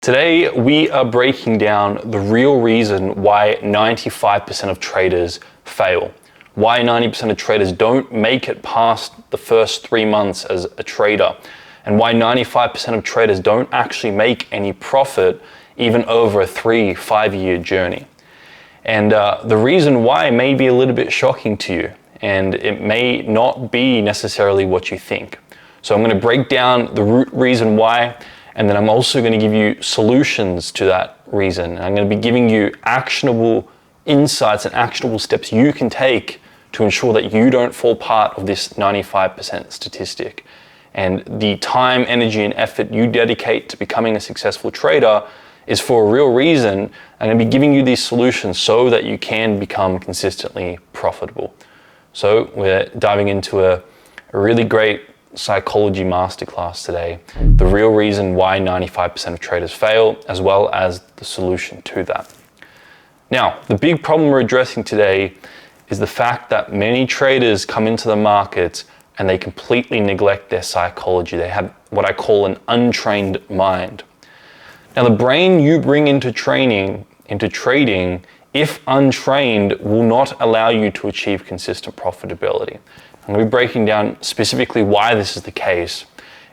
Today, we are breaking down the real reason why 95% of traders fail, why 90% of traders don't make it past the first 3 months as a trader, and why 95% of traders don't actually make any profit even over a 3-5 year journey. And the reason why may be a little bit shocking to you, and it may not be necessarily what you think. So I'm going to break down the root reason why, and then I'm also going to give you solutions to that reason. I'm going to be giving you actionable insights and actionable steps you can take to ensure that you don't fall part of this 95% statistic. And the time, energy, and effort you dedicate to becoming a successful trader is for a real reason. I'm going to be giving you these solutions so that you can become consistently profitable. So we're diving into a really great psychology masterclass today, the real reason why 95% of traders fail, as well as the solution to that. Now, the big problem we're addressing today is the fact that many traders come into the markets and they completely neglect their psychology. They have what I call an untrained mind. Now, the brain you bring into trading, if untrained, will not allow you to achieve consistent profitability. I'm going to be breaking down specifically why this is the case,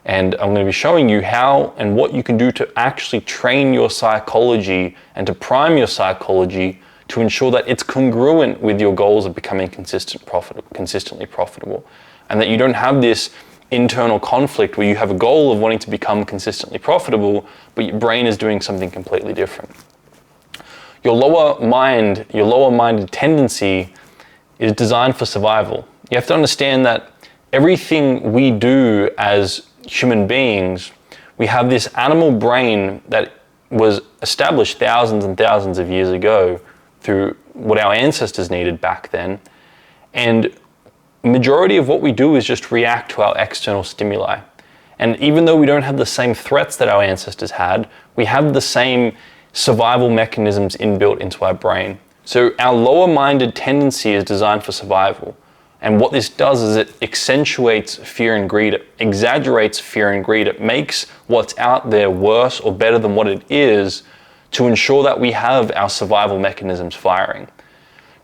and I'm going to be showing you how and what you can do to actually train your psychology and to prime your psychology to ensure that it's congruent with your goals of becoming consistently profitable, and that you don't have this internal conflict where you have a goal of wanting to become consistently profitable, but your brain is doing something completely different. Your lower minded tendency is designed for survival. You have to understand that everything we do as human beings, we have this animal brain that was established thousands and thousands of years ago through what our ancestors needed back then. And majority of what we do is just react to our external stimuli. And even though we don't have the same threats that our ancestors had, we have the same survival mechanisms inbuilt into our brain. So our lower-minded tendency is designed for survival. And what this does is it accentuates fear and greed. It exaggerates fear and greed. It makes what's out there worse or better than what it is to ensure that we have our survival mechanisms firing.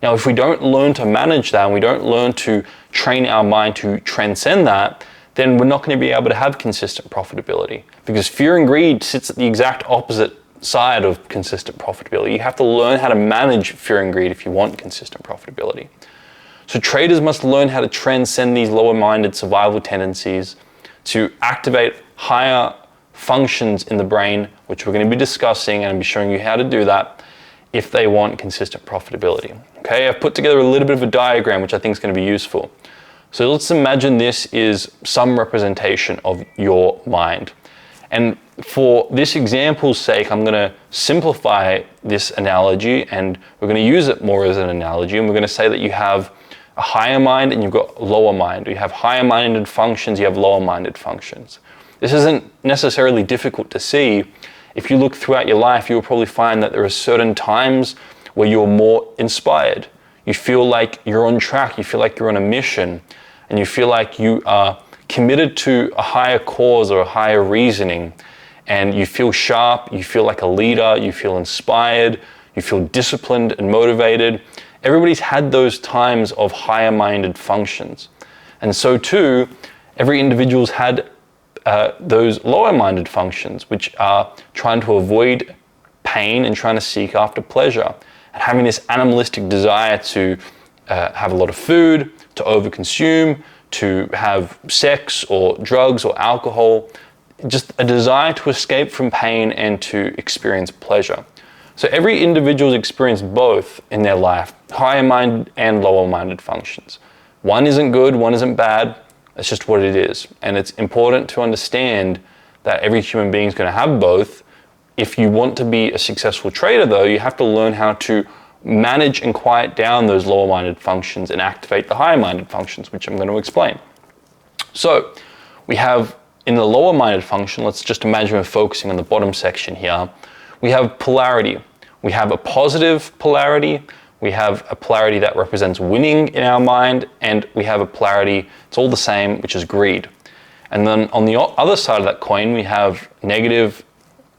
Now, if we don't learn to manage that and we don't learn to train our mind to transcend that, then we're not going to be able to have consistent profitability, because fear and greed sits at the exact opposite side of consistent profitability. You have to learn how to manage fear and greed if you want consistent profitability. So traders must learn how to transcend these lower-minded survival tendencies to activate higher functions in the brain, which we're going to be discussing, and I'll be showing you how to do that if they want consistent profitability. Okay, I've put together a little bit of a diagram which I think is going to be useful. So let's imagine this is some representation of your mind. And for this example's sake, I'm going to simplify this analogy, and we're going to use it more as an analogy, and we're going to say that you have a higher mind and you've got a lower mind. You have higher minded functions, you have lower minded functions. This isn't necessarily difficult to see. If you look throughout your life, you'll probably find that there are certain times where you're more inspired. You feel like you're on track, you feel like you're on a mission, and you feel like you are committed to a higher cause or a higher reasoning, and you feel sharp, you feel like a leader, you feel inspired, you feel disciplined and motivated. Everybody's had those times of higher minded functions. And so too, every individual's had those lower minded functions, which are trying to avoid pain and trying to seek after pleasure, and having this animalistic desire to have a lot of food, to overconsume, to have sex or drugs or alcohol, just a desire to escape from pain and to experience pleasure. So every individual's experienced both in their life, higher minded and lower minded functions. One isn't good, one isn't bad, it's just what it is. And it's important to understand that every human being is going to have both. If you want to be a successful trader though, you have to learn how to manage and quiet down those lower minded functions and activate the higher minded functions, which I'm going to explain. So we have in the lower minded function, let's just imagine we're focusing on the bottom section here. We have polarity. We have a positive polarity. We have a polarity that represents winning in our mind, and we have a polarity, it's all the same, which is greed. And then on the other side of that coin, we have negative,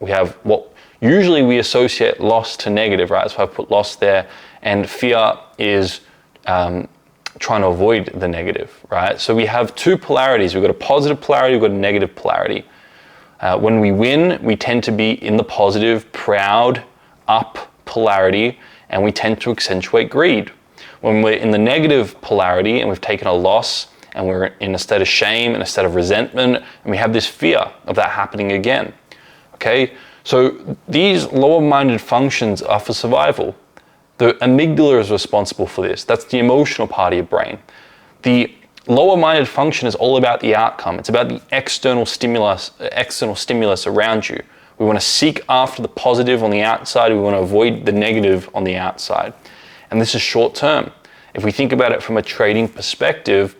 we have what Usually we associate loss to negative, right? So I put loss there, and fear is trying to avoid the negative, right? So we have two polarities. We've got a positive polarity, we've got a negative polarity. When we win, we tend to be in the positive, proud, up polarity, and we tend to accentuate greed. When we're in the negative polarity and we've taken a loss and we're in a state of shame and a state of resentment, and we have this fear of that happening again, okay? So these lower-minded functions are for survival. The amygdala is responsible for this. That's the emotional part of your brain. The lower-minded function is all about the outcome. It's about the external stimulus around you. We want to seek after the positive on the outside. We want to avoid the negative on the outside. And this is short-term. If we think about it from a trading perspective,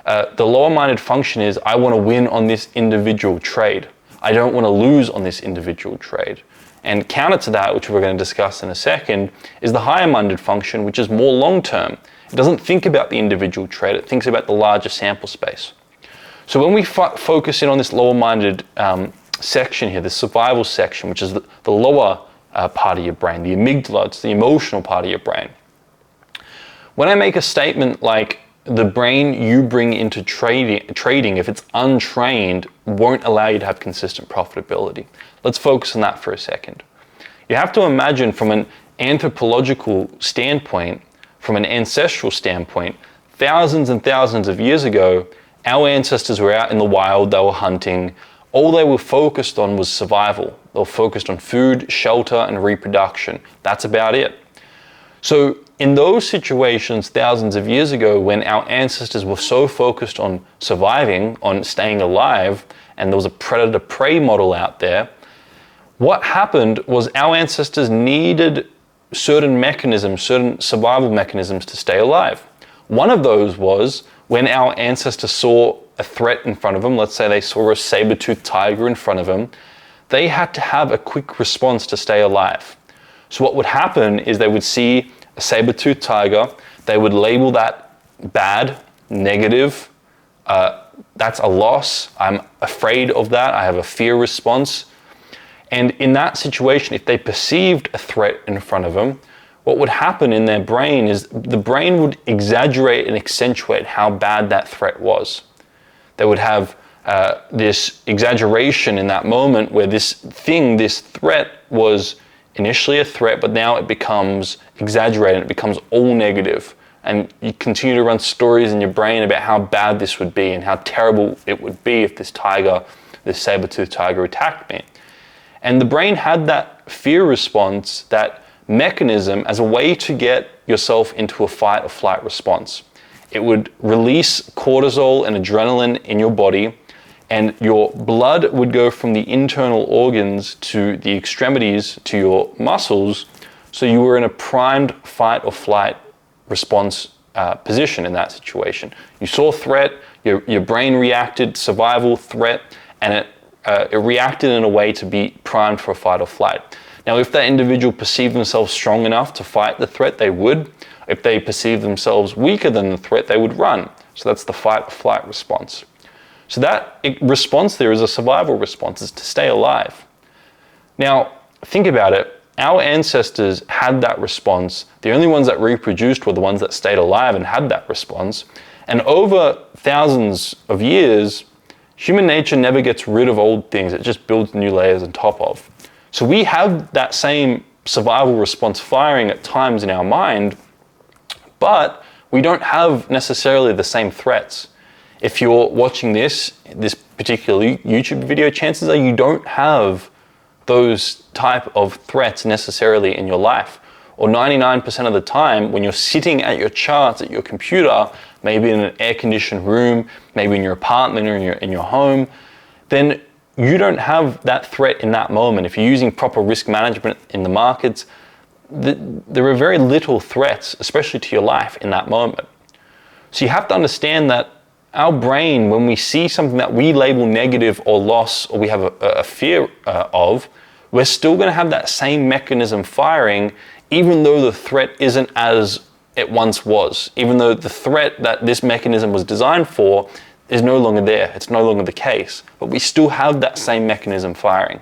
the lower-minded function is, I want to win on this individual trade. I don't want to lose on this individual trade. And counter to that, which we're going to discuss in a second, is the higher-minded function, which is more long-term. It doesn't think about the individual trade, it thinks about the larger sample space. So when we focus in on this lower-minded section here, the survival section, which is the lower part of your brain, the amygdala, it's the emotional part of your brain. When I make a statement like, the brain you bring into trading, if it's untrained, won't allow you to have consistent profitability. Let's focus on that for a second. You have to imagine from an anthropological standpoint, from an ancestral standpoint, thousands and thousands of years ago, our ancestors were out in the wild, they were hunting. All they were focused on was survival. They were focused on food, shelter, and reproduction. That's about it. So in those situations thousands of years ago, when our ancestors were so focused on surviving, on staying alive, and there was a predator-prey model out there, what happened was our ancestors needed certain mechanisms, certain survival mechanisms to stay alive. One of those was when our ancestors saw a threat in front of them, let's say they saw a saber-toothed tiger in front of them, they had to have a quick response to stay alive. So what would happen is they would see a saber-toothed tiger, they would label that bad, negative, that's a loss, I'm afraid of that, I have a fear response. And in that situation, if they perceived a threat in front of them, what would happen in their brain is the brain would exaggerate and accentuate how bad that threat was. They would have this exaggeration in that moment where this threat was initially a threat, but now it becomes exaggerated, it becomes all negative. And you continue to run stories in your brain about how bad this would be and how terrible it would be if this saber-toothed tiger attacked me. And the brain had that fear response, that mechanism, as a way to get yourself into a fight or flight response. It would release cortisol and adrenaline in your body, and your blood would go from the internal organs to the extremities, to your muscles, so you were in a primed fight or flight response position in that situation. You saw threat, your brain reacted, survival, threat, and it reacted in a way to be primed for a fight or flight. Now, if that individual perceived themselves strong enough to fight the threat, they would. If they perceived themselves weaker than the threat, they would run. So that's the fight or flight response. So that response there is a survival response, is to stay alive. Now, think about it. Our ancestors had that response. The only ones that reproduced were the ones that stayed alive and had that response. And over thousands of years, human nature never gets rid of old things. It just builds new layers on top of. So we have that same survival response firing at times in our mind, but we don't have necessarily the same threats. If you're watching this particular YouTube video, chances are you don't have those type of threats necessarily in your life. Or 99% of the time, when you're sitting at your charts at your computer, maybe in an air-conditioned room, maybe in your apartment or in your home, then you don't have that threat in that moment. If you're using proper risk management in the markets, there are very little threats, especially to your life in that moment. So you have to understand that our brain, when we see something that we label negative or loss, or we have a fear of, we're still going to have that same mechanism firing, even though the threat isn't as it once was, even though the threat that this mechanism was designed for is no longer there. It's no longer the case, but we still have that same mechanism firing.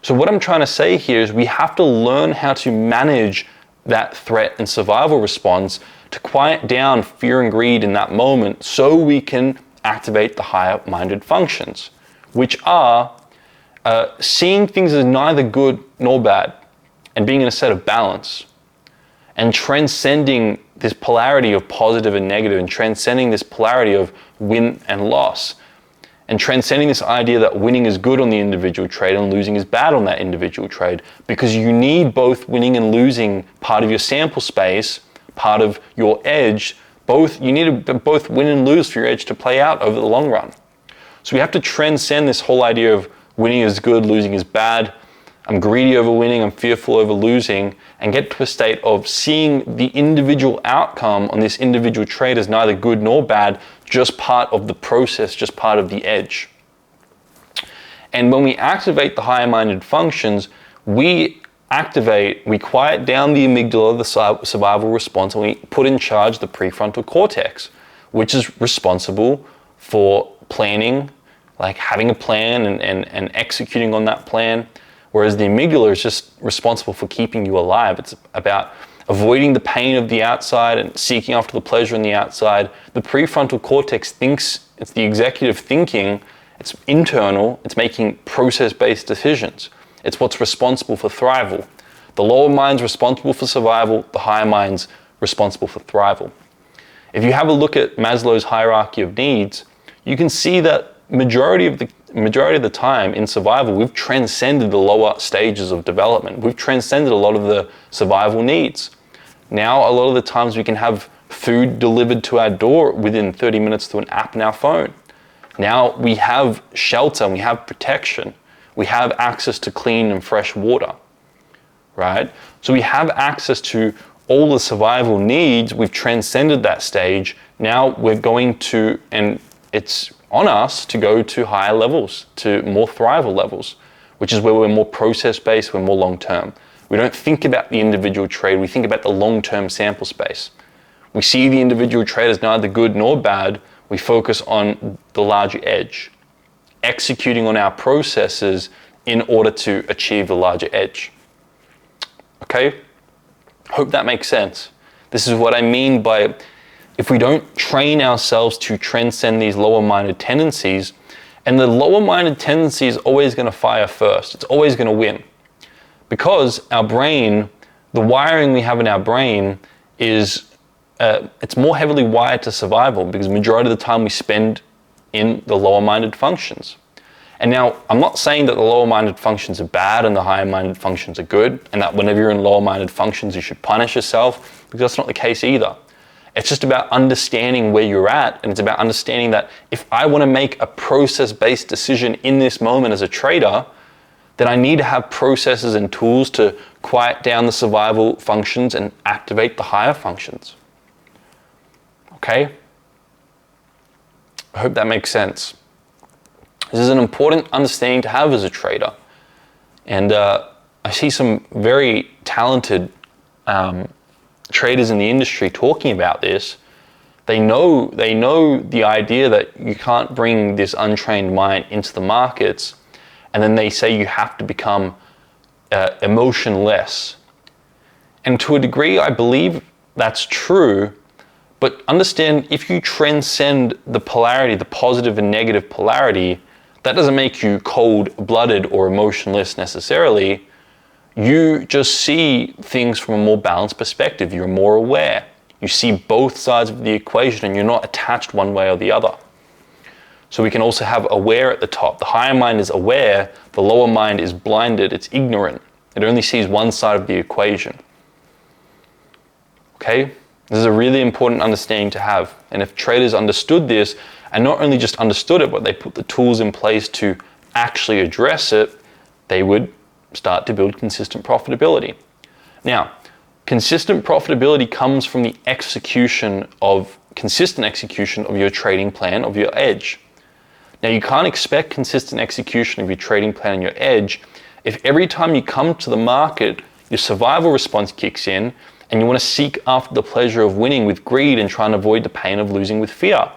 So what I'm trying to say here is we have to learn how to manage that threat and survival response to quiet down fear and greed in that moment so we can activate the higher-minded functions, which are seeing things as neither good nor bad and being in a state of balance and transcending this polarity of positive and negative and transcending this polarity of win and loss and transcending this idea that winning is good on the individual trade and losing is bad on that individual trade, because you need both winning and losing part of your sample space, part of your edge. You need to both win and lose for your edge to play out over the long run. So we have to transcend this whole idea of winning is good, losing is bad. I'm greedy over winning, I'm fearful over losing, and get to a state of seeing the individual outcome on this individual trade as neither good nor bad, just part of the process, just part of the edge. And when we activate the higher-minded functions, we quiet down the amygdala, the survival response, and we put in charge the prefrontal cortex, which is responsible for planning, like having a plan and executing on that plan. Whereas the amygdala is just responsible for keeping you alive. It's about avoiding the pain of the outside and seeking after the pleasure in the outside. The prefrontal cortex thinks, it's the executive thinking, it's internal, it's making process-based decisions. It's what's responsible for thrival. The lower mind's responsible for survival, the higher mind's responsible for thrival. If you have a look at Maslow's hierarchy of needs, you can see that majority of the time in survival, we've transcended the lower stages of development. We've transcended a lot of the survival needs. Now, a lot of the times we can have food delivered to our door within 30 minutes through an app on our phone. Now we have shelter, and we have protection. We have access to clean and fresh water, right? So we have access to all the survival needs. We've transcended that stage. Now we're going to, and it's on us to go to higher levels, to more thrival levels, which is where we're more process-based, we're more long-term. We don't think about the individual trade, we think about the long-term sample space. We see the individual trade as neither good nor bad, we focus on the larger edge, executing on our processes in order to achieve the larger edge. Okay? Hope that makes sense. This is what I mean by, if we don't train ourselves to transcend these lower-minded tendencies, and the lower-minded tendency is always going to fire first. It's always going to win. Because our brain, the wiring we have in our brain is, it's more heavily wired to survival, because the majority of the time we spend in the lower-minded functions. And now, I'm not saying that the lower-minded functions are bad and the higher-minded functions are good, and that whenever you're in lower-minded functions, you should punish yourself, because that's not the case either. It's just about understanding where you're at, and it's about understanding that if I want to make a process-based decision in this moment as a trader, then I need to have processes and tools to quiet down the survival functions and activate the higher functions. Okay? I hope that makes sense. This is an important understanding to have as a trader. And I see some very talented traders in the industry talking about this. They know the idea that you can't bring this untrained mind into the markets, and then they say you have to become emotionless. And to a degree, I believe that's true, but understand, if you transcend the polarity, the positive and negative polarity, that doesn't make you cold-blooded or emotionless necessarily. You just see things from a more balanced perspective. You're more aware. You see both sides of the equation, and you're not attached one way or the other. So we can also have aware at the top. The higher mind is aware, the lower mind is blinded, it's ignorant. It only sees one side of the equation. Okay? This is a really important understanding to have. And if traders understood this, and not only just understood it, but they put the tools in place to actually address it, they would start to build consistent profitability. Now, consistent profitability comes from the consistent execution of your trading plan, of your edge. Now, you can't expect consistent execution of your trading plan and your edge if every time you come to the market, your survival response kicks in and you want to seek after the pleasure of winning with greed and try and avoid the pain of losing with fear.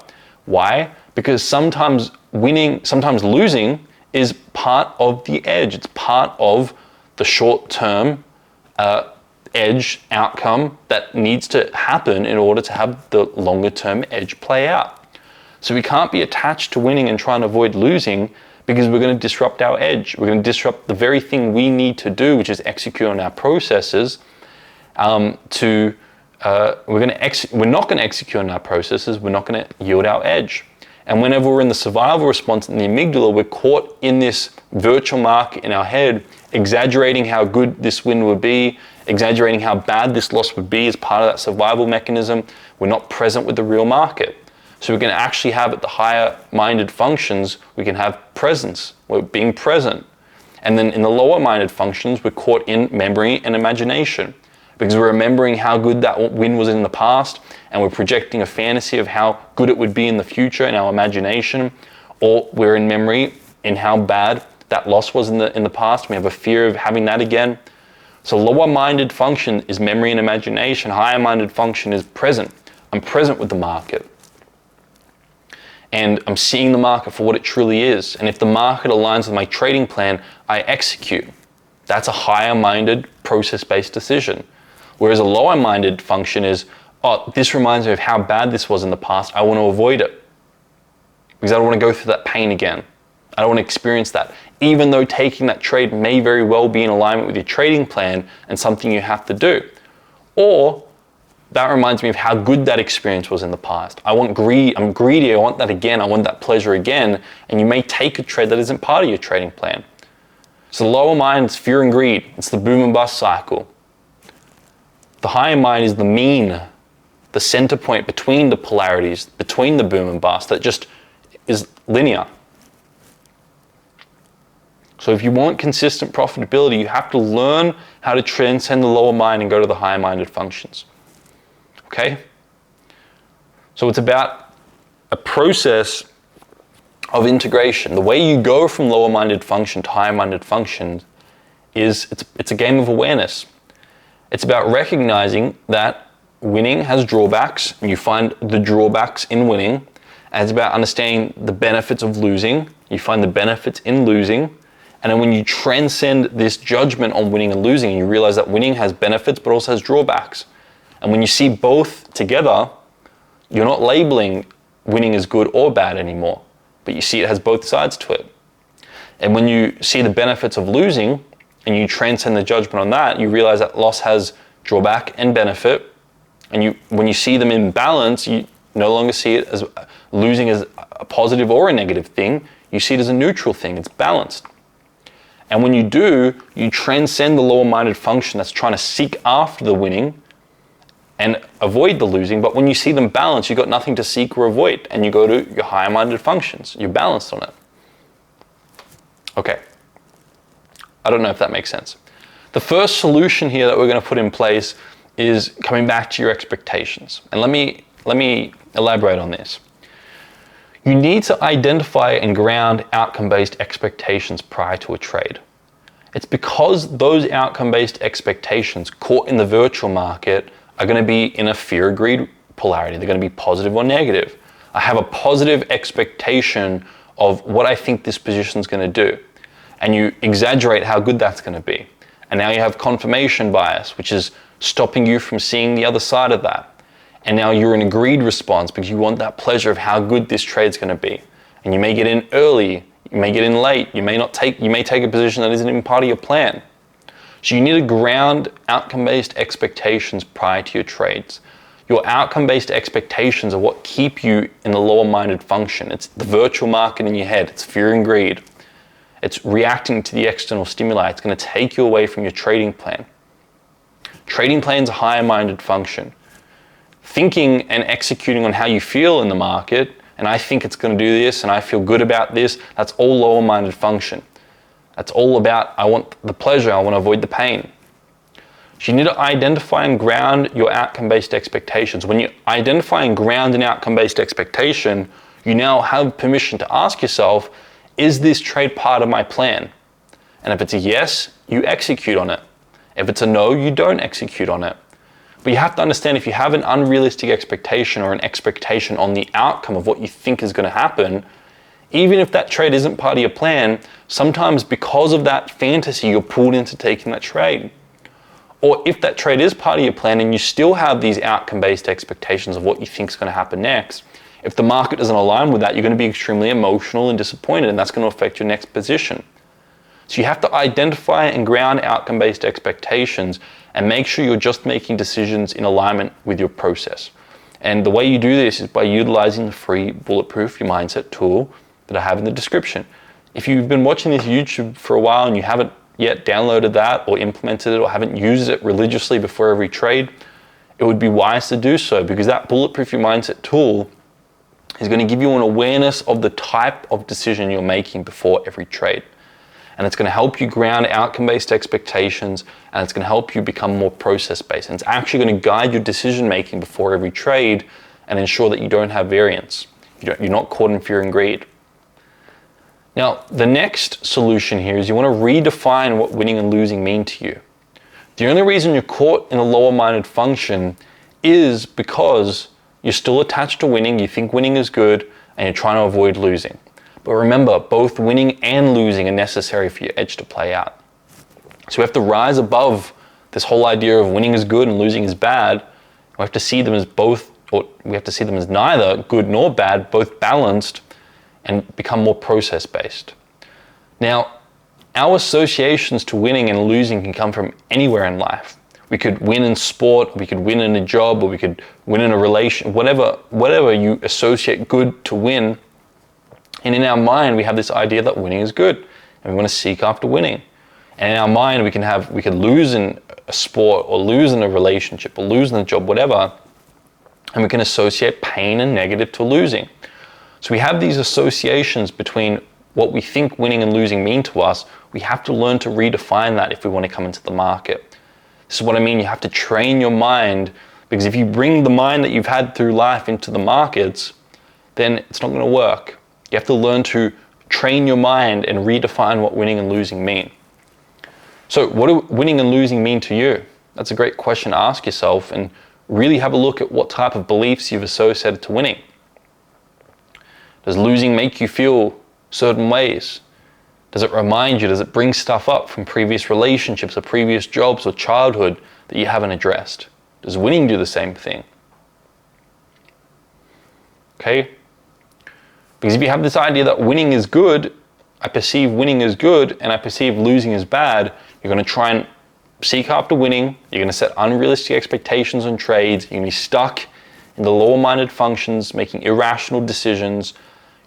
Why? Because sometimes losing is part of the edge. It's part of the short-term edge outcome that needs to happen in order to have the longer-term edge play out. So we can't be attached to winning and trying to avoid losing, because we're going to disrupt our edge. We're going to disrupt the very thing we need to do, which is execute on our processes. We're not going to execute on our processes. We're not going to yield our edge. And whenever we're in the survival response in the amygdala, we're caught in this virtual market in our head, exaggerating how good this win would be, exaggerating how bad this loss would be as part of that survival mechanism. We're not present with the real market. So we can actually have at the higher minded functions, we can have presence. We're being present. And then in the lower minded functions, we're caught in memory and imagination, because we're remembering how good that win was in the past, and we're projecting a fantasy of how good it would be in the future in our imagination, or we're in memory in how bad that loss was in the past. We have a fear of having that again. So lower minded function is memory and imagination. Higher minded function is present. I'm present with the market. And I'm seeing the market for what it truly is. And if the market aligns with my trading plan, I execute. That's a higher minded, process-based decision. Whereas a lower minded function is, oh, this reminds me of how bad this was in the past. I want to avoid it, because I don't want to go through that pain again. I don't want to experience that. Even though taking that trade may very well be in alignment with your trading plan and something you have to do. Or that reminds me of how good that experience was in the past. I'm greedy, I want that again, I want that pleasure again, and you may take a trade that isn't part of your trading plan. So the lower mind is fear and greed. It's the boom and bust cycle. The higher mind is the mean, the center point between the polarities, between the boom and bust, that just is linear. So if you want consistent profitability, you have to learn how to transcend the lower mind and go to the higher minded functions. Okay? So it's about a process of integration. The way you go from lower minded function to higher minded function is it's a game of awareness. It's about recognizing that winning has drawbacks, and you find the drawbacks in winning. And it's about understanding the benefits of losing. You find the benefits in losing. And then when you transcend this judgment on winning and losing, you realize that winning has benefits but also has drawbacks. And when you see both together, you're not labeling winning as good or bad anymore, but you see it has both sides to it. And when you see the benefits of losing and you transcend the judgment on that, you realize that loss has drawback and benefit. And when you see them in balance, you no longer see it as losing as a positive or a negative thing. You see it as a neutral thing. It's balanced. And when you do, you transcend the lower-minded function that's trying to seek after the winning and avoid the losing. But when you see them balanced, you've got nothing to seek or avoid, and you go to your higher-minded functions. You're balanced on it. Okay. I don't know if that makes sense. The first solution here that we're going to put in place is coming back to your expectations. And let me elaborate on this. You need to identify and ground outcome-based expectations prior to a trade. It's because those outcome-based expectations caught in the virtual market are going to be in a fear-greed polarity. They're going to be positive or negative. I have a positive expectation of what I think this position is going to do, and you exaggerate how good that's going to be. And now you have confirmation bias, which is stopping you from seeing the other side of that. And now you're in a greed response because you want that pleasure of how good this trade's going to be. And you may get in early, you may get in late, you may take a position that isn't even part of your plan. So you need to ground outcome-based expectations prior to your trades. Your outcome-based expectations are what keep you in the lower-minded function. It's the virtual market in your head. It's fear and greed. It's reacting to the external stimuli. It's going to take you away from your trading plan. Trading plan's a higher-minded function. Thinking and executing on how you feel in the market, and I think it's going to do this, and I feel good about this, that's all lower-minded function. That's all about, I want the pleasure, I want to avoid the pain. So you need to identify and ground your outcome-based expectations. When you identify and ground an outcome-based expectation, you now have permission to ask yourself, is this trade part of my plan? And if it's a yes, you execute on it. If it's a no, you don't execute on it. But you have to understand, if you have an unrealistic expectation or an expectation on the outcome of what you think is going to happen, Even if that trade isn't part of your plan, sometimes because of that fantasy, you're pulled into taking that trade. Or if that trade is part of your plan and you still have these outcome-based expectations of what you think is going to happen next, if the market doesn't align with that, you're going to be extremely emotional and disappointed, and that's going to affect your next position. So you have to identify and ground outcome-based expectations and make sure you're just making decisions in alignment with your process. And the way you do this is by utilizing the free Bulletproof Your Mindset tool that I have in the description. If you've been watching this YouTube for a while and you haven't yet downloaded that or implemented it or haven't used it religiously before every trade, it would be wise to do so, because that Bulletproof Your Mindset tool is going to give you an awareness of the type of decision you're making before every trade. And it's going to help you ground outcome-based expectations, and it's going to help you become more process-based. And it's actually going to guide your decision-making before every trade and ensure that you don't have variance. You're not caught in fear and greed. Now, the next solution here is you want to redefine what winning and losing mean to you. The only reason you're caught in a lower-minded function is because you're still attached to winning, you think winning is good, and you're trying to avoid losing. But remember, both winning and losing are necessary for your edge to play out. So we have to rise above this whole idea of winning is good and losing is bad. We have to see them as both, or we have to see them as neither good nor bad, both balanced, and become more process-based. Now, our associations to winning and losing can come from anywhere in life. We could win in sport, we could win in a job, or we could win in a relation, whatever you associate good to win. And in our mind, we have this idea that winning is good, and we want to seek after winning. And in our mind, we could lose in a sport, or lose in a relationship, or lose in a job, whatever, and we can associate pain and negative to losing. So we have these associations between what we think winning and losing mean to us. We have to learn to redefine that if we want to come into the market. This is what I mean. You have to train your mind, because if you bring the mind that you've had through life into the markets, then it's not going to work. You have to learn to train your mind and redefine what winning and losing mean. So what do winning and losing mean to you? That's a great question to ask yourself, and really have a look at what type of beliefs you've associated to winning. Does losing make you feel certain ways? Does it remind you, does it bring stuff up from previous relationships or previous jobs or childhood that you haven't addressed? Does winning do the same thing? Okay? Because if you have this idea that winning is good, I perceive winning as good and I perceive losing as bad, you're going to try and seek after winning, you're going to set unrealistic expectations on trades, you're going to be stuck in the lower-minded functions, making irrational decisions.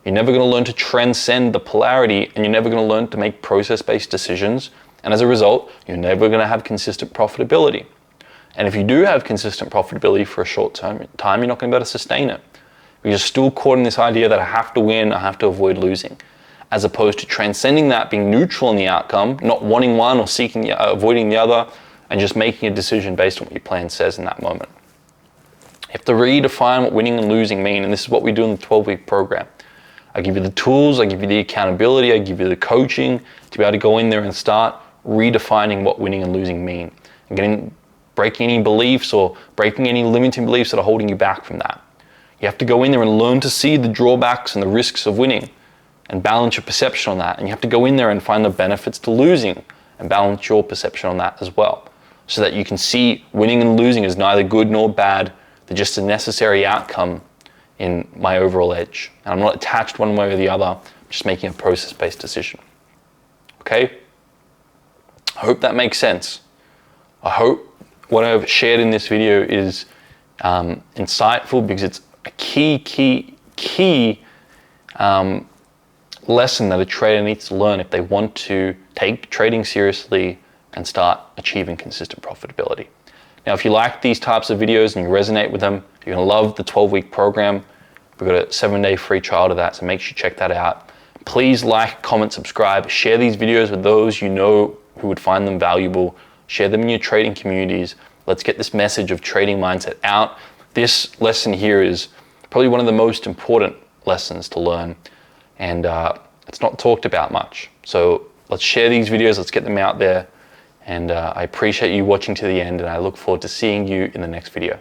You're never going to learn to transcend the polarity, and you're never going to learn to make process-based decisions. And as a result, you're never going to have consistent profitability. And if you do have consistent profitability for a short time, you're not going to be able to sustain it. You're still caught in this idea that I have to win, I have to avoid losing, as opposed to transcending that, being neutral in the outcome, not wanting one or avoiding the other, and just making a decision based on what your plan says in that moment. You have to redefine what winning and losing mean, and this is what we do in the 12-week program. I give you the tools, I give you the accountability, I give you the coaching to be able to go in there and start redefining what winning and losing mean, and breaking any beliefs or breaking any limiting beliefs that are holding you back from that. You have to go in there and learn to see the drawbacks and the risks of winning and balance your perception on that. And you have to go in there and find the benefits to losing and balance your perception on that as well, so that you can see winning and losing as neither good nor bad. They're just a necessary outcome in my overall edge. And I'm not attached one way or the other, I'm just making a process-based decision. Okay? I hope that makes sense. I hope what I've shared in this video is insightful, because it's a key lesson that a trader needs to learn if they want to take trading seriously and start achieving consistent profitability. Now, if you like these types of videos and you resonate with them, you're going to love the 12-week program. We've got a 7-day free trial to that, so make sure you check that out. Please like, comment, subscribe, share these videos with those you know who would find them valuable. Share them in your trading communities. Let's get this message of trading mindset out. This lesson here is probably one of the most important lessons to learn, and it's not talked about much. So let's share these videos, let's get them out there, and I appreciate you watching to the end, and I look forward to seeing you in the next video.